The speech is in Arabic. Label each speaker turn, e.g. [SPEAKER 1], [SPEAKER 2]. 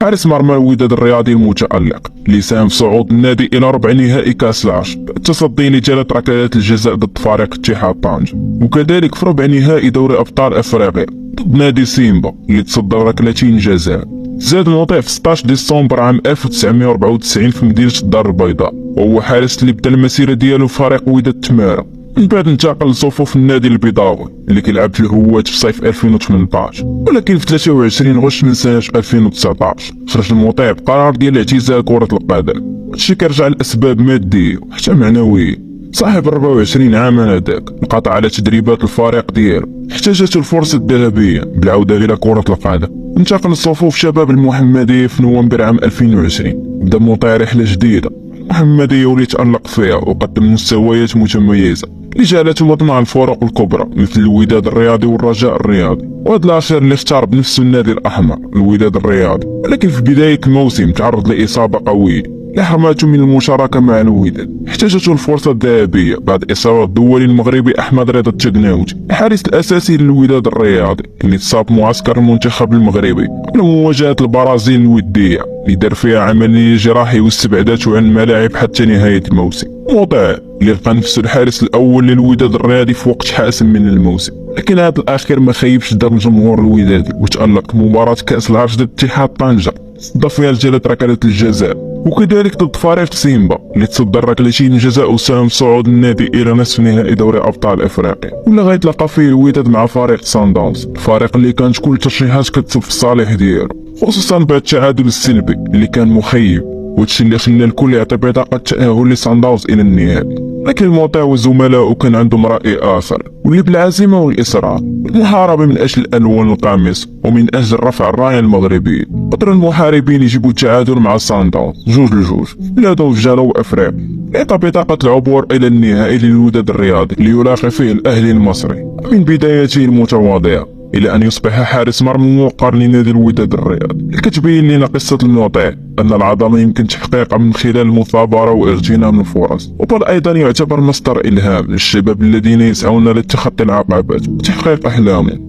[SPEAKER 1] حارس مرمى الوداد الرياضي المتألق اللي ساهم في صعود النادي إلى ربع نهائي كأس العرش بالتصدي لثلاث ركلات الجزاء ضد فريق اتحاد طنجة، وكذلك في ربع نهائي دوري أبطال أفريقيا ضد نادي سيمبا اللي تصدى ركلتين جزاء. زاد الموضوع في 16 ديسمبر عام 1994 في مدينة الدار البيضاء، وهو حارس اللي بدا المسيرة ديالو في فريق وداد تمارا، من بعد انتقل لصفوف النادي البيضاوي اللي كيلعب في الهوات في صيف 2018. ولكن في 23 غشت من سنة 2019 خرج المطيع بقرار ديال اعتزال كرة القدم، هادشي كيرجع لأسباب مادية وحتى معنوية. صاحب 24 عام هذاك انقطع على تدريبات الفريق ديالو، احتاجته الفرصة الذهبية بالعودة إلى كرة القدم. انتقل لصفوف شباب المحمدية في نوفمبر عام 2020، بدا مطيع رحلة جديدة المحمدية واللي تألق فيها وقدم مستويات متميزة اللي جعلته مطمع الفرق الكبرى مثل الوداد الرياضي والرجاء الرياضي، وهذا الأخير اللي اختار بنفسه النادي الأحمر الوداد الرياضي. ولكن في بداية الموسم تعرض لإصابة قوية اللي حرمته من المشاركة مع الوداد، احتاجته الفرصة الذهبية بعد إصابة الدولي المغربي أحمد رضا التقناوتي الحارس الأساسي للوداد الرياضي اللي تصاب معسكر المنتخب المغربي قبل مواجهة البرازيل الودية اللي دار فيها عملية جراحية واستبعادته عن الملاعب حتى نهاية الموسم. مطيع اللي لقى نفسه الحارس الأول للوداد الرياضي في وقت حاسم من الموسم، لكن هذا الأخير ما خيبش دار الجمهور الودادي وتألق مباراة كأس العرش ضد اتحاد طنجة صدى فيها الثلاث ركلات الجزاء، وكذلك ضد فريق سيمبا اللي تصدى الركلتين الجزاء وساهم في صعود النادي إلى نصف نهائي دوري أبطال أفريقيا، ولا غيتلاقى فيه الوداد مع فريق سان داونز، الفريق اللي كانت كل الترشيحات كتصب في الصالح ديالو، خصوصا بعد التعادل السلبي اللي كان مخيب، وهادشي اللي خلى الكل يعطي بطاقة التأهل لسان داونز إلى النهائي. لكن المطيع وزملائه كان عندهم رأي آخر واللي بالعزيمة والإصرار المحاربة من أجل الألوان القميص ومن أجل رفع الراية المغربية. قدر المحاربين يجيبوا التعادل مع سان داونز 2-2 بلادهم في جنوب أفريقيا، يعطى بطاقة العبور إلى النهائي للوداد الرياضي اللي يلاقي فيه الأهلي المصري من بدايته المتواضعة إلى أن يصبح حارس مرمى موقر لنادي الوداد الرياضي، اللي كتبين لنا قصة المطيع أن العظمة يمكن تحقيقها من خلال المثابرة واغتنام الفرص، وبل أيضا يعتبر مصدر إلهام للشباب الذين يسعون لتخطي العقبات وتحقيق أحلامهم.